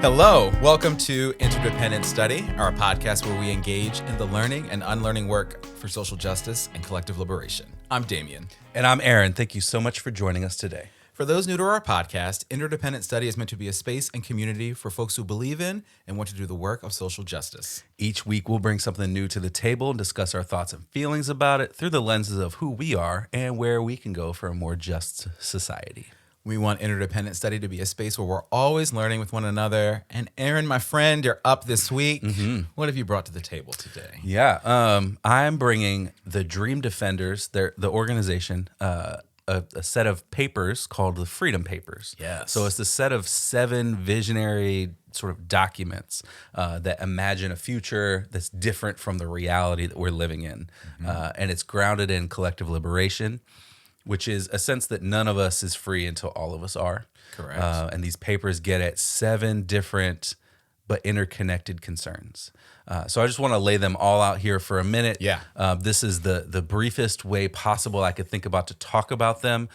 Hello, welcome to Interdependent Study, our podcast where we engage in the learning and unlearning work for social justice and collective liberation. I'm Damien. And I'm Aaron. Thank you so much for joining us today. For those new to our podcast, Interdependent Study is meant to be a space and community for folks who believe in and want to do the work of social justice. Each week, we'll bring something new to the table and discuss our thoughts and feelings about it through the lenses of who we are and where we can go for a more just society. We want Interdependent Study to be a space where we're always learning with one another. And Aaron, my friend, you're up this week. What have you brought to the table today? Yeah, I'm bringing the Dream Defenders, the organization, a set of papers called the Freedom Papers. Yes. So it's a set of 7 visionary sort of documents that imagine a future that's different from the reality that we're living in. And it's grounded in collective liberation, which is a sense that none of us is free until all of us are. Correct. And these papers get at 7 different but interconnected concerns. So I just want to lay them all out here for a minute. Yeah. This is the briefest way possible I could think about to talk about them.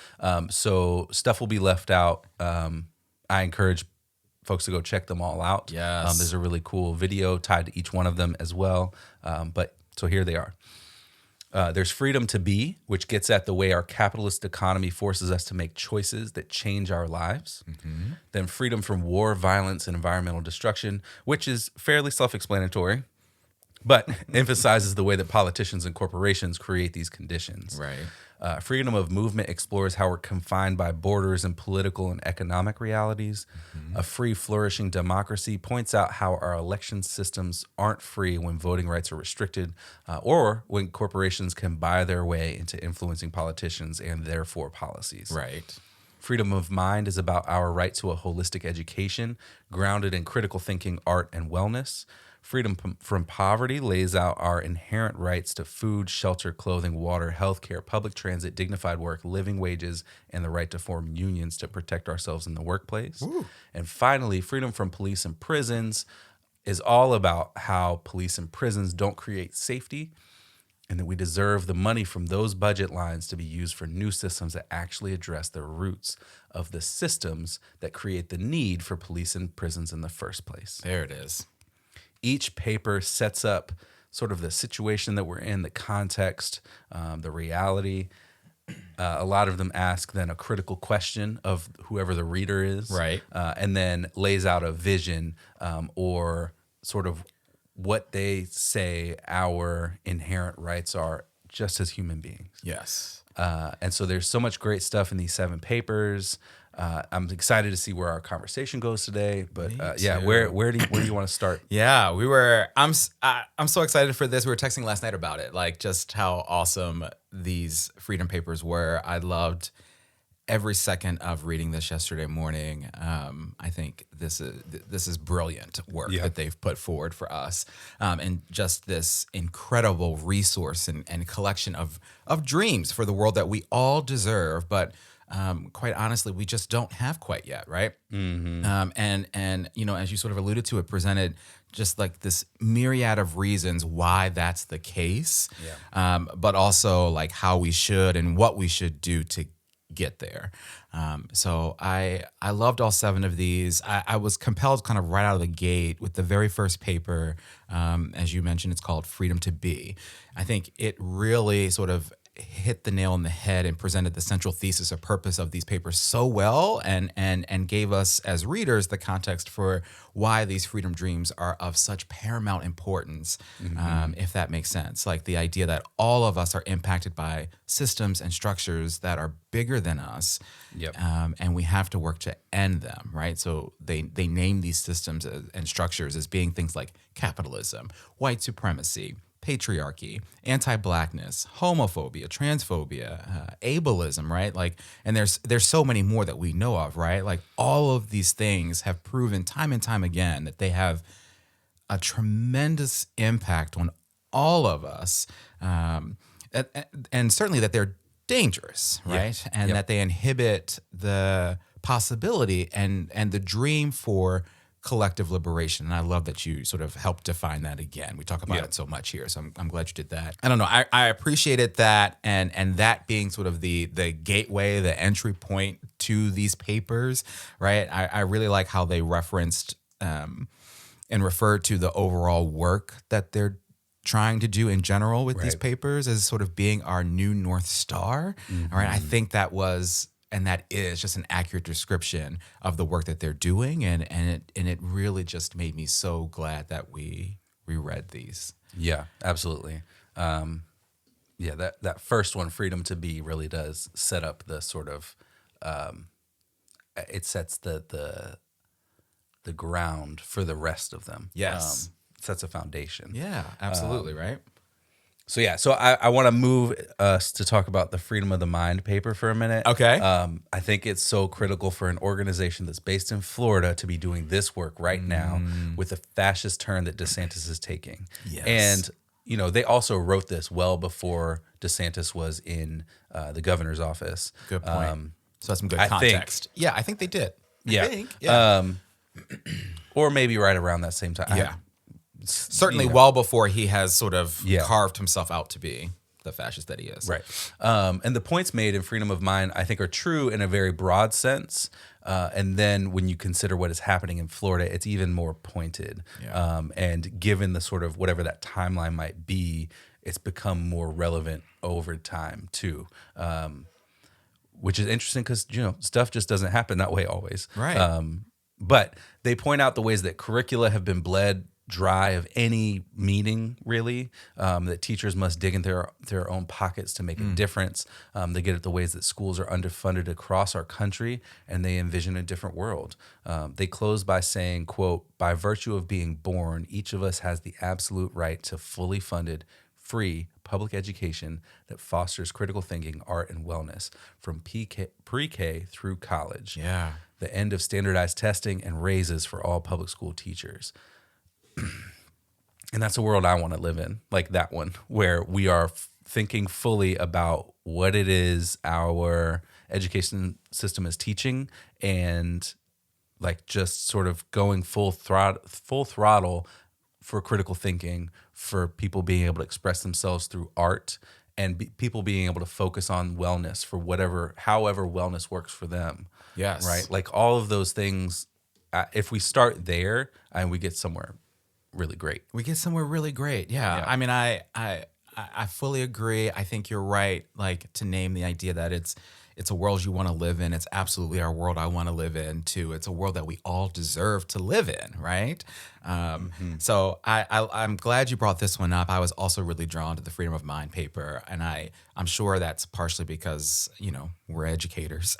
So stuff will be left out. I encourage folks to go check them all out. Yes. There's a really cool video tied to each one of them as well. So here they are. There's freedom to be, which gets at the way our capitalist economy forces us to make choices that change our lives. Then freedom from war, violence, and environmental destruction, which is fairly self-explanatory, but emphasizes the way that politicians and corporations create these conditions. Right. Freedom of movement explores how we're confined by borders and political and economic realities. A free, flourishing democracy points out how our election systems aren't free when voting rights are restricted, or when corporations can buy their way into influencing politicians and therefore policies. Right. Freedom of mind is about our right to a holistic education grounded in critical thinking, art, and wellness. Freedom from poverty lays out our inherent rights to food, shelter, clothing, water, healthcare, public transit, dignified work, living wages, and the right to form unions to protect ourselves in the workplace. Ooh. And finally, freedom from police and prisons is all about how police and prisons don't create safety, and that we deserve the money from those budget lines to be used for new systems that actually address the roots of the systems that create the need for police and prisons in the first place. There it is. Each paper sets up sort of the situation that we're in, the context, the reality. A lot of them ask then a critical question of whoever the reader is. Right. And then lays out a vision or sort of what they say our inherent rights are just as human beings. Yes. And so there's so much great stuff in these 7 papers. I'm excited to see where our conversation goes today, but yeah, where do you want to start? Yeah, I'm so excited for this. We were texting last night about it, like just how awesome these Freedom Papers were. I loved every second of reading this yesterday morning. I think this is brilliant work that they've put forward for us, and just this incredible resource and collection of dreams for the world that we all deserve, but quite honestly, we just don't have quite yet, right? And you know, as you sort of alluded to, it presented just like this myriad of reasons why that's the case, but also like how we should and what we should do to get there. So I loved all 7 of these. I was compelled kind of right out of the gate with the very first paper. As you mentioned, it's called Freedom to Be. I think it really sort of hit the nail on the head and presented the central thesis or purpose of these papers so well, and gave us as readers the context for why these freedom dreams are of such paramount importance, if that makes sense. Like the idea that all of us are impacted by systems and structures that are bigger than us, and we have to work to end them, right? So they name these systems and structures as being things like capitalism, white supremacy, patriarchy, anti-blackness, homophobia, transphobia, ableism, right? Like, and there's so many more that we know of, right? Like all of these things have proven time and time again that they have a tremendous impact on all of us, and certainly that they're dangerous, right? And that they inhibit the possibility and the dream for collective liberation. And I love that you sort of helped define that again. We talk about it so much here, so I'm glad you did that. I don't know. I appreciated that, and that being sort of the gateway, the entry point to these papers, right? I really like how they referenced and referred to the overall work that they're trying to do in general with these Right. papers as sort of being our new North Star. All right. I think that was and that is just an accurate description of the work that they're doing. And it really just made me so glad that we reread these. Yeah, absolutely. Yeah, that first one, Freedom to Be, really does set up the sort of it sets the ground for the rest of them. Yes. Sets a foundation. Yeah, absolutely. Right. So yeah, so I want to move us to talk about the Freedom of the Mind paper for a minute. Okay. I think it's so critical for an organization that's based in Florida to be doing this work right now with the fascist turn that DeSantis is taking. Yes. And you know, they also wrote this well before DeSantis was in the governor's office. Good point. So that's some good I context. Yeah, I think they did. Yeah. I think. Yeah. Or maybe right around that same time. Yeah. Certainly you know. well before he has sort of Yeah. carved himself out to be the fascist that he is. Right. And the points made in Freedom of Mind, I think, are true in a very broad sense. And then when you consider what is happening in Florida, it's even more pointed. Yeah. And given the sort of whatever that timeline might be, it's become more relevant over time too. Which is interesting because, you know, stuff just doesn't happen that way always. Right. But they point out the ways that curricula have been bled dry of any meaning, really, that teachers must dig into their own pockets to make a difference. They get at the ways that schools are underfunded across our country, and they envision a different world. They close by saying, quote, "By virtue of being born, each of us has the absolute right to fully funded, free public education that fosters critical thinking, art, and wellness from pre-K through college. Yeah. The end of standardized testing and raises for all public school teachers." And that's a world I want to live in, like that one, where we are thinking fully about what it is our education system is teaching, and like just sort of going full throttle for critical thinking, for people being able to express themselves through art, and people being able to focus on wellness for however wellness works for them. Yes. Right. Like all of those things, if we start there and we get somewhere really great. We get somewhere really great. Yeah. Yeah. I mean, I fully agree. I think you're right. Like to name the idea that it's a world you want to live in. It's absolutely our world I want to live in too. It's a world that we all deserve to live in, right? So I'm glad you brought this one up. I was also really drawn to the Freedom of Mind paper, and I'm sure that's partially because, you know, we're educators,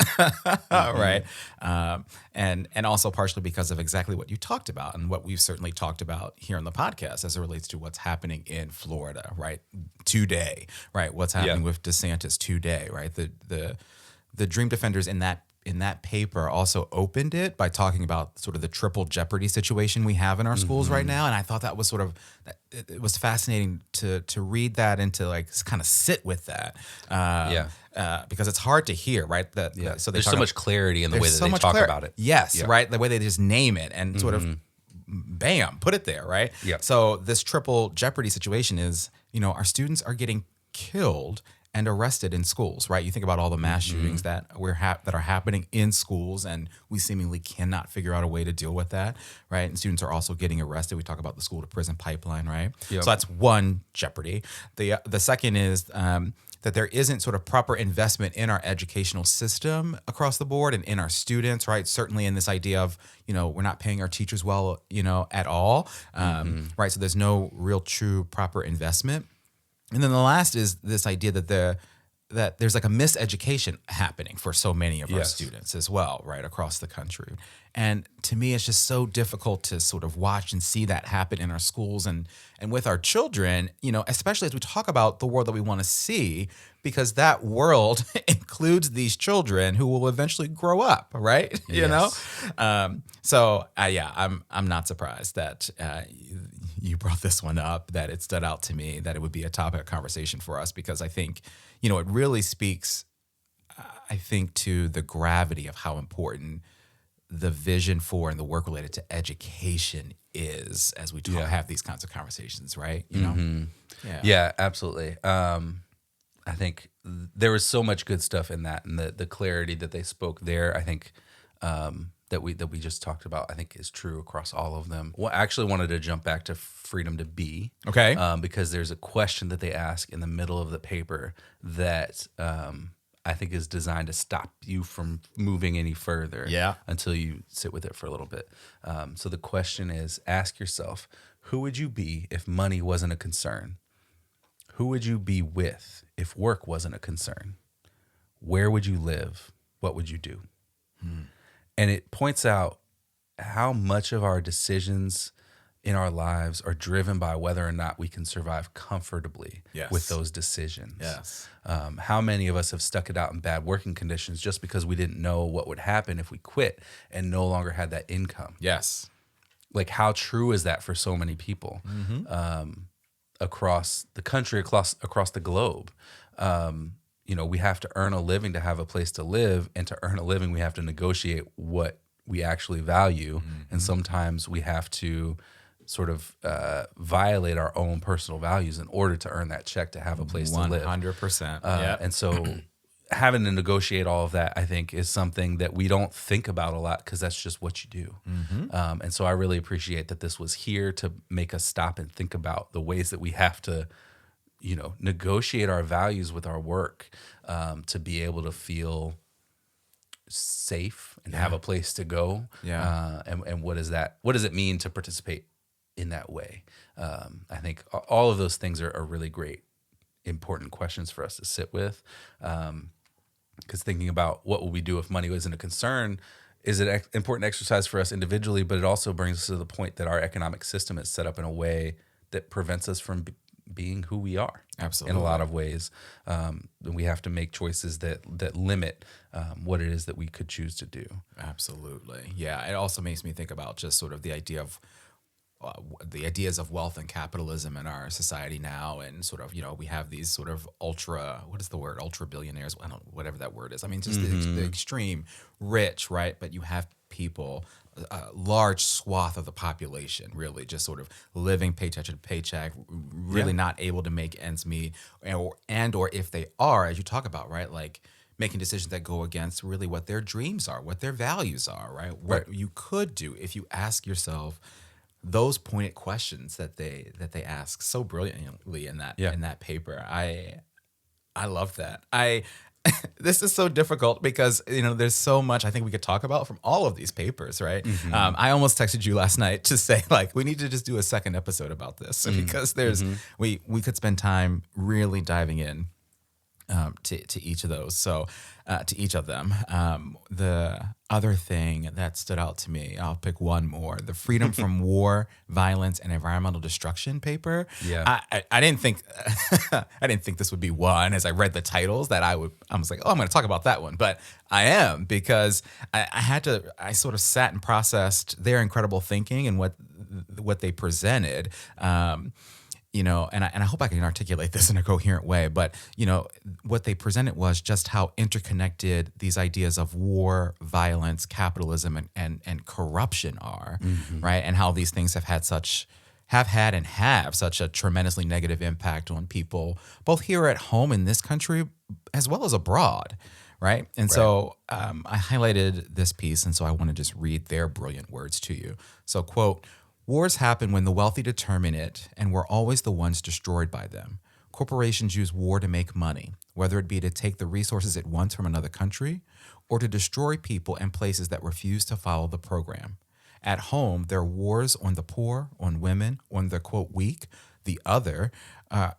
right? And also partially because of exactly what you talked about and what we've certainly talked about here on the podcast as it relates to what's happening in Florida, right? Today, right? What's happening with DeSantis today, right? The Dream Defenders in that paper also opened it by talking about sort of the triple jeopardy situation we have in our schools right now, and I thought that was sort of it was fascinating to read that and to like kind of sit with that, because it's hard to hear, right? So there's so much clarity in the way that they talk about it. Yes, Yeah. right. The way they just name it and sort of bam, put it there, right? Yeah. So this triple jeopardy situation is, you know, our students are getting killed and arrested in schools, right? You think about all the mass shootings that that are happening in schools, and we seemingly cannot figure out a way to deal with that, right? And students are also getting arrested. We talk about the school to prison pipeline, right? Yep. So that's one jeopardy. The second is that there isn't sort of proper investment in our educational system across the board and in our students, right? Certainly in this idea of, you know, we're not paying our teachers well, you know, at all, right? So there's no real true proper investment. And then the last is this idea that there's like a miseducation happening for so many of our students as well, right, across the country. And to me, it's just so difficult to sort of watch and see that happen in our schools and with our children, you know, especially as we talk about the world that we want to see, because that world includes these children who will eventually grow up, right? You know? So I'm not surprised that you brought this one up, that it stood out to me, that it would be a topic of conversation for us, because I think, you know, it really speaks, I think, to the gravity of how important the vision for and the work related to education is as we have these kinds of conversations, right? You know? Yeah, absolutely. I think there was so much good stuff in that, and the clarity that they spoke there, I think that we just talked about, I think is true across all of them. Well, I actually wanted to jump back to freedom to be, Okay. because there's a question that they ask in the middle of the paper that I think is designed to stop you from moving any further. Yeah. Until you sit with it for a little bit. So the question is: ask yourself, who would you be if money wasn't a concern? Who would you be with if work wasn't a concern? Where would you live? What would you do? And it points out how much of our decisions in our lives are driven by whether or not we can survive comfortably Yes. with those decisions. Yes. How many of us have stuck it out in bad working conditions just because we didn't know what would happen if we quit and no longer had that income? Yes. Like, how true is that for so many people across the country, across the globe? We have to earn a living to have a place to live, and to earn a living, we have to negotiate what we actually value, and sometimes we have to sort of violate our own personal values in order to earn that check to have a place to live. 100%. And so having to negotiate all of that, I think, is something that we don't think about a lot because that's just what you do. And so I really appreciate that this was here to make us stop and think about the ways that we have to, negotiate our values with our work, to be able to feel safe and have a place to go. Yeah. And what does it mean to participate in that way? I think all of those things are really great, important questions for us to sit with. Because thinking about what will we do if money isn't a concern is an important exercise for us individually, but it also brings us to the point that our economic system is set up in a way that prevents us from being who we are. Absolutely. In a lot of ways. We have to make choices that limit what it is that we could choose to do. Absolutely. Yeah. It also makes me think about just sort of the ideas of wealth and capitalism in our society now. And sort of, we have these sort of ultra billionaires, whatever that word is. I mean, just the extreme rich, right? But you have people, a large swath of the population really just sort of living paycheck to paycheck, really not able to make ends meet, or if they are, as you talk about, right, like making decisions that go against really what their dreams are, what their values are, right? What you could do if you ask yourself those pointed questions that they ask so brilliantly in that paper. I love that. This is so difficult because there's so much I think we could talk about from all of these papers, right? I almost texted you last night to say, like, we need to just do a second episode about this because there's we could spend time really diving in to each of those. So to each of them. The other thing that stood out to me, I'll pick one more: the Freedom from War, Violence, and Environmental Destruction paper. Yeah, I didn't think this would be one. As I read the titles, I was like, oh, I'm going to talk about that one, but I am, because I sort of sat and processed their incredible thinking and what they presented. And I hope I can articulate this in a coherent way, but, what they presented was just how interconnected these ideas of war, violence, capitalism, and corruption are, right? And how these things have had and have such a tremendously negative impact on people, both here at home in this country, as well as abroad, right? And so I highlighted this piece, and so I want to just read their brilliant words to you. So, quote, "Wars happen when the wealthy determine it, and we're always the ones destroyed by them. Corporations use war to make money, whether it be to take the resources it wants from another country or to destroy people and places that refuse to follow the program. At home, there are wars on the poor, on women, on the, quote, weak, the other,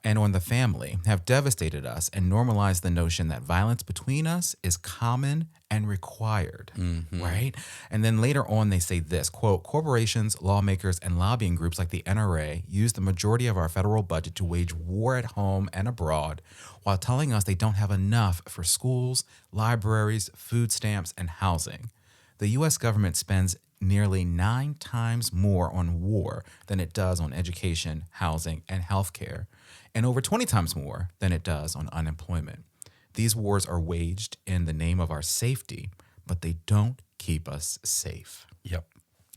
and on the family, have devastated us and normalized the notion that violence between us is common and required," right? And then later on, they say this, quote, "Corporations, lawmakers, and lobbying groups like the NRA use the majority of our federal budget to wage war at home and abroad while telling us they don't have enough for schools, libraries, food stamps, and housing. The U.S. government spends nearly 9 times more on war than it does on education, housing, and healthcare, and over 20 times more than it does on unemployment. These wars are waged in the name of our safety, but they don't keep us safe." Yep.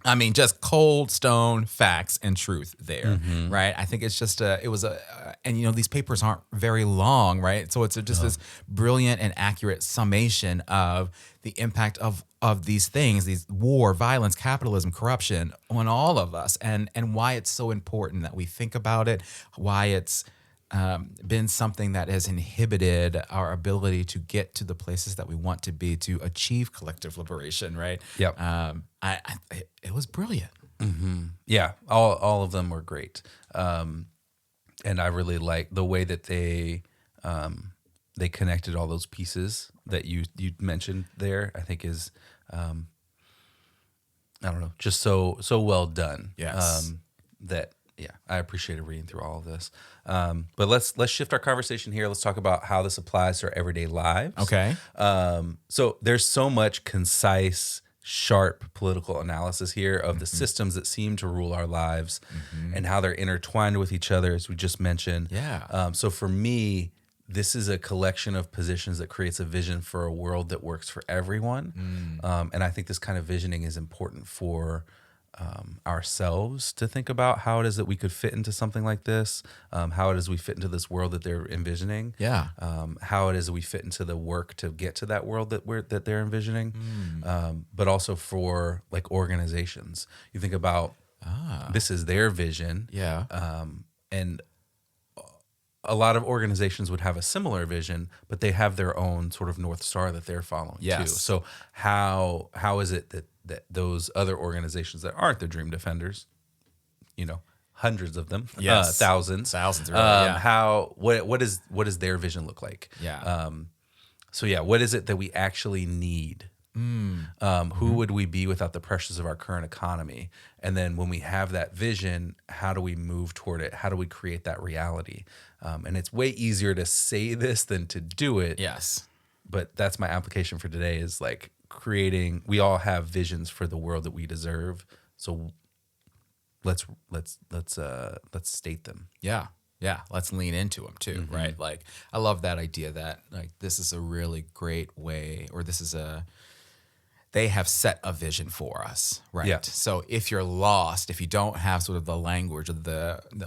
I mean, just cold stone facts and truth there, right? I think it's just and these papers aren't very long, right? So it's just this brilliant and accurate summation of the impact of these things, these war, violence, capitalism, corruption on all of us, and why it's so important that we think about it, why it's been something that has inhibited our ability to get to the places that we want to be to achieve collective liberation, right? Yep. It was brilliant. Yeah, all of them were great, and I really like the way that they connected all those pieces that you mentioned there. I think is I don't know, just so well done. Yes. I appreciated reading through all of this. But let's shift our conversation here. Let's talk about how this applies to our everyday lives. Okay. So there's so much concise, sharp political analysis here of the systems that seem to rule our lives and how they're intertwined with each other, as we just mentioned. Yeah. So for me, this is a collection of positions that creates a vision for a world that works for everyone. And I think this kind of visioning is important for ourselves to think about how it is that we could fit into something like this, how it is we fit into this world that they're envisioning, Yeah. how it is that we fit into the work to get to that world that they're envisioning, but also for like organizations. You think about this is their vision, Yeah. and a lot of organizations would have a similar vision, but they have their own sort of North Star that they're following too. Yes. So how is it that those other organizations that aren't the Dream Defenders, hundreds of them, Yes. thousands, Really, yeah. what does their vision look like? Yeah. So yeah, what is it that we actually need? Who would we be without the pressures of our current economy? And then when we have that vision, how do we move toward it? How do we create that reality? And it's way easier to say this than to do it. Yes. But that's my application for today is like we all have visions for the world that we deserve. So let's state them. Yeah. Yeah. Let's lean into them too, right? Like, I love that idea that like this is a really great way, or they have set a vision for us, right? Yeah. So if you're lost, if you don't have sort of the language or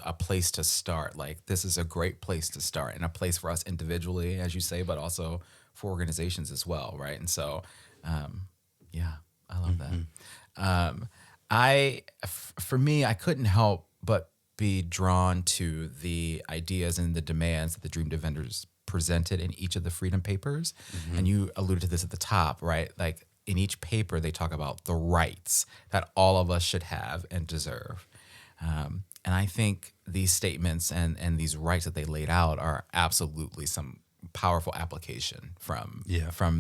a place to start, like this is a great place to start, and a place for us individually, as you say, but also for organizations as well, right? And so, yeah, I love that. For me, I couldn't help but be drawn to the ideas and the demands that the Dream Defenders presented in each of the Freedom Papers, and you alluded to this at the top, right? Like, in each paper, they talk about the rights that all of us should have and deserve. And I think these statements and these rights that they laid out are absolutely some powerful application from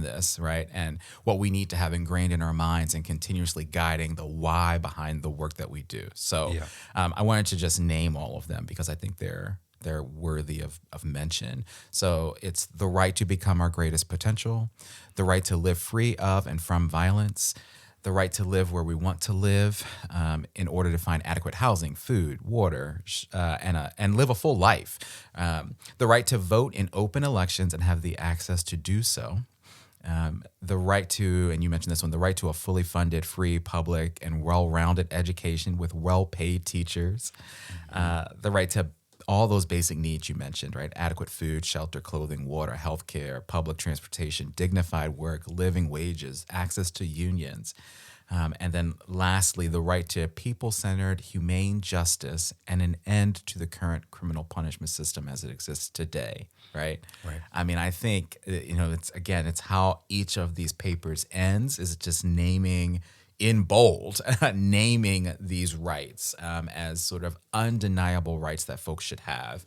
this, right? And what we need to have ingrained in our minds and continuously guiding the why behind the work that we do. So I wanted to just name all of them because I think they're worthy of mention. So it's the right to become our greatest potential, the right to live free of and from violence, the right to live where we want to live in order to find adequate housing, food, water, and live a full life, the right to vote in open elections and have the access to do so, the right to, and you mentioned this one, the right to a fully funded, free, public, and well-rounded education with well-paid teachers, the right to all those basic needs you mentioned, right? Adequate food, shelter, clothing, water, healthcare, public transportation, dignified work, living wages, access to unions. And then lastly, the right to people-centered, humane justice and an end to the current criminal punishment system as it exists today, right? Right. I mean, I think, it's how each of these papers ends is just naming in bold, naming these rights as sort of undeniable rights that folks should have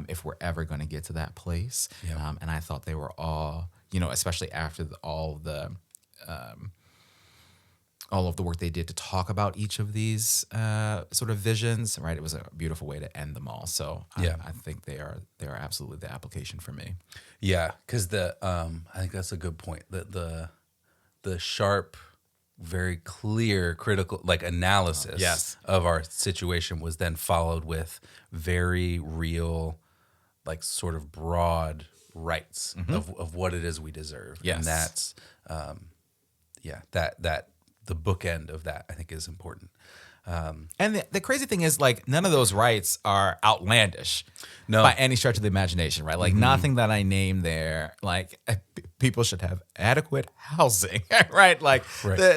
if we're ever going to get to that place. Yeah. And I thought they were all, especially after all of the work they did to talk about each of these sort of visions, right? It was a beautiful way to end them all. So I think they are absolutely the application for me. Yeah, because I think that's a good point. The sharp, very clear, critical analysis of our situation was then followed with very real, like sort of broad rights of what it is we deserve. Yes. And that's that the bookend of that, I think, is important. And the crazy thing is, like, none of those rights are outlandish by any stretch of the imagination, right? Like, nothing that I name there, like, people should have adequate housing, right? Like,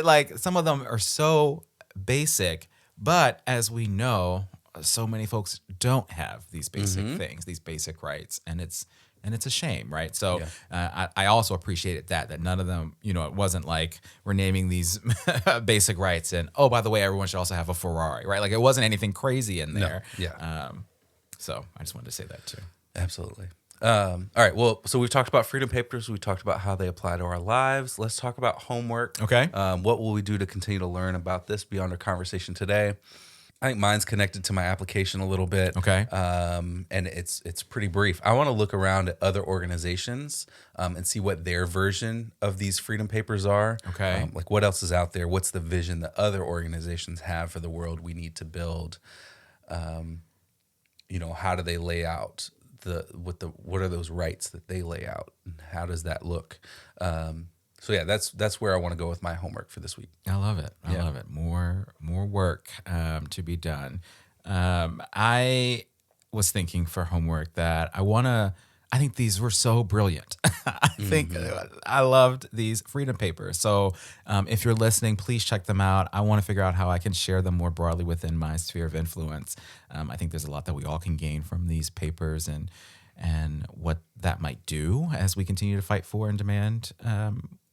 like some of them are so basic, but as we know, so many folks don't have these basic things, these basic rights, and it's a shame, right? So I also appreciated that none of them, it wasn't like we're naming these basic rights and, oh, by the way, everyone should also have a Ferrari, right? Like, it wasn't anything crazy in there. No. Yeah. So I just wanted to say that too. Absolutely. All right. Well, so we've talked about freedom papers. We talked about how they apply to our lives. Let's talk about homework. Okay. What will we do to continue to learn about this beyond our conversation today? I think mine's connected to my application a little bit. Okay. And it's pretty brief. I want to look around at other organizations and see what their version of these freedom papers are. Okay. Like what else is out there? What's the vision that other organizations have for the world we need to build? How do they lay out what are those rights that they lay out? And how does that look? So yeah, that's where I want to go with my homework for this week. I love it. I love it. More work to be done. I was thinking for homework that I think these were so brilliant. I think I loved these freedom papers. So if you're listening, please check them out. I want to figure out how I can share them more broadly within my sphere of influence. I think there's a lot that we all can gain from these papers and what that might do as we continue to fight for and demand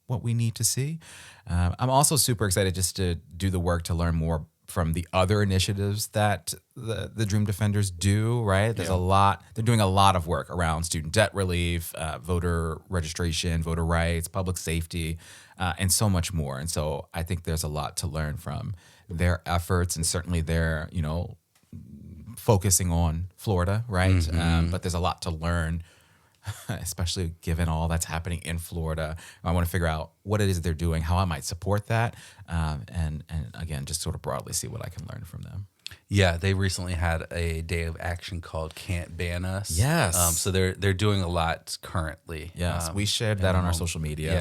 what we need to see. I'm also super excited just to do the work to learn more from the other initiatives that the Dream Defenders do, right? There's a lot, they're doing a lot of work around student debt relief, voter registration, voter rights, public safety, and so much more. And so I think there's a lot to learn from their efforts and certainly their, focusing on Florida, right? But there's a lot to learn, especially given all that's happening in Florida. I want to figure out what it is they're doing, how I might support that, and again, just sort of broadly see what I can learn from them. Yeah, they recently had a day of action called Can't Ban Us. Yes. So they're doing a lot currently. Yes, we shared that on our social media.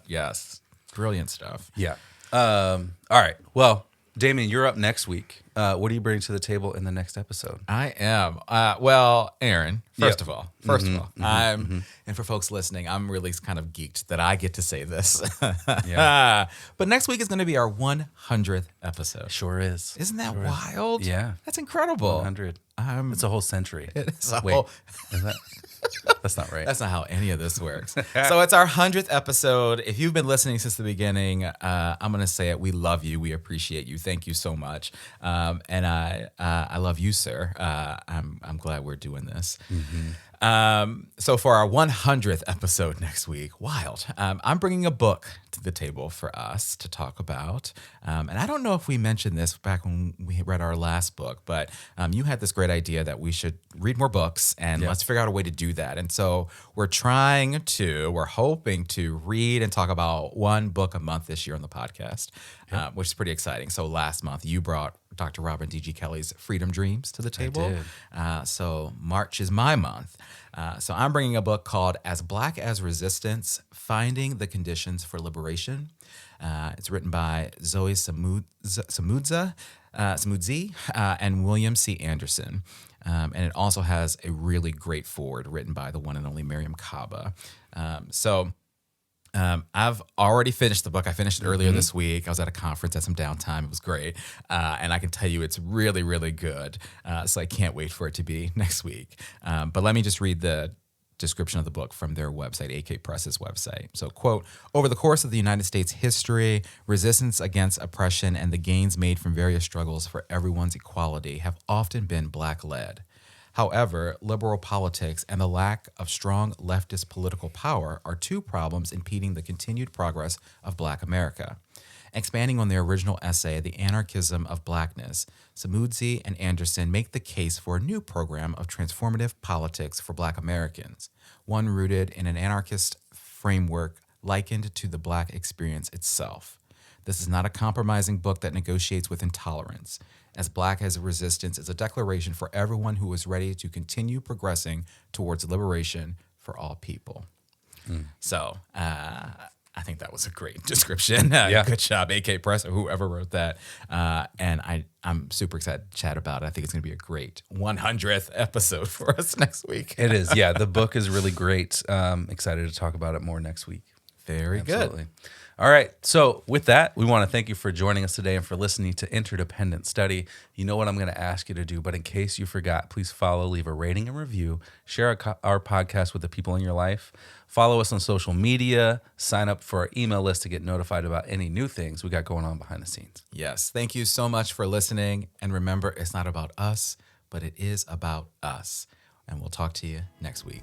Yeah. So brilliant stuff. Yeah. All right. Well, Damien, you're up next week. What are you bringing to the table in the next episode? I am. Well, Aaron, first of all, and for folks listening, I'm really kind of geeked that I get to say this. But next week is going to be our 100th episode. Sure is. Isn't that wild? Yeah. That's incredible. 100. It's a whole century. It is a Wait, whole... is that? That's not right. That's not how any of this works. So it's our 100th episode. If you've been listening since the beginning, I'm going to say it. We love you. We appreciate you. Thank you so much. And I love you, sir. I'm glad we're doing this. So for our 100th episode next week, wild, I'm bringing a book to the table for us to talk about. And I don't know if we mentioned this back when we read our last book, but you had this great idea that we should read more books and let's figure out a way to do that. And so we're hoping to read and talk about one book a month this year on the podcast, which is pretty exciting. So last month you brought Dr. Robin D.G. Kelly's Freedom Dreams to the table. I did. So March is my month. So I'm bringing a book called As Black as Resistance, Finding the Conditions for Liberation. It's written by Zoe Samudzi and William C. Anderson. And it also has a really great foreword written by the one and only Miriam Kaba. I've already finished the book. I finished it earlier this week. I was at a conference, had some downtime. It was great. And I can tell you it's really, really good. So I can't wait for it to be next week. But let me just read the description of the book from their website, AK Press's website. So, quote, over the course of the United States history, resistance against oppression and the gains made from various struggles for everyone's equality have often been Black-led. However, liberal politics and the lack of strong leftist political power are two problems impeding the continued progress of Black America. Expanding on their original essay, The Anarchism of Blackness, Samudzi and Anderson make the case for a new program of transformative politics for Black Americans, one rooted in an anarchist framework likened to the Black experience itself. This is not a compromising book that negotiates with intolerance. As Black as Resistance is a declaration for everyone who is ready to continue progressing towards liberation for all people. So I think think that was a great description. Yeah. Good job, AK Press, or whoever wrote that. And I'm super excited to chat about it. I think it's going to be a great 100th episode for us next week. It is. Yeah. The book is really great. Excited to talk about it more next week. Very Absolutely. good. All right. So with that, we want to thank you for joining us today and for listening to Interdependent Study. You know what I'm going to ask you to do, but in case you forgot, please follow, leave a rating and review, share our podcast with the people in your life, follow us on social media, sign up for our email list to get notified about any new things we got going on behind the scenes. Yes. Thank you so much for listening. And remember, it's not about us, but it is about us. And we'll talk to you next week.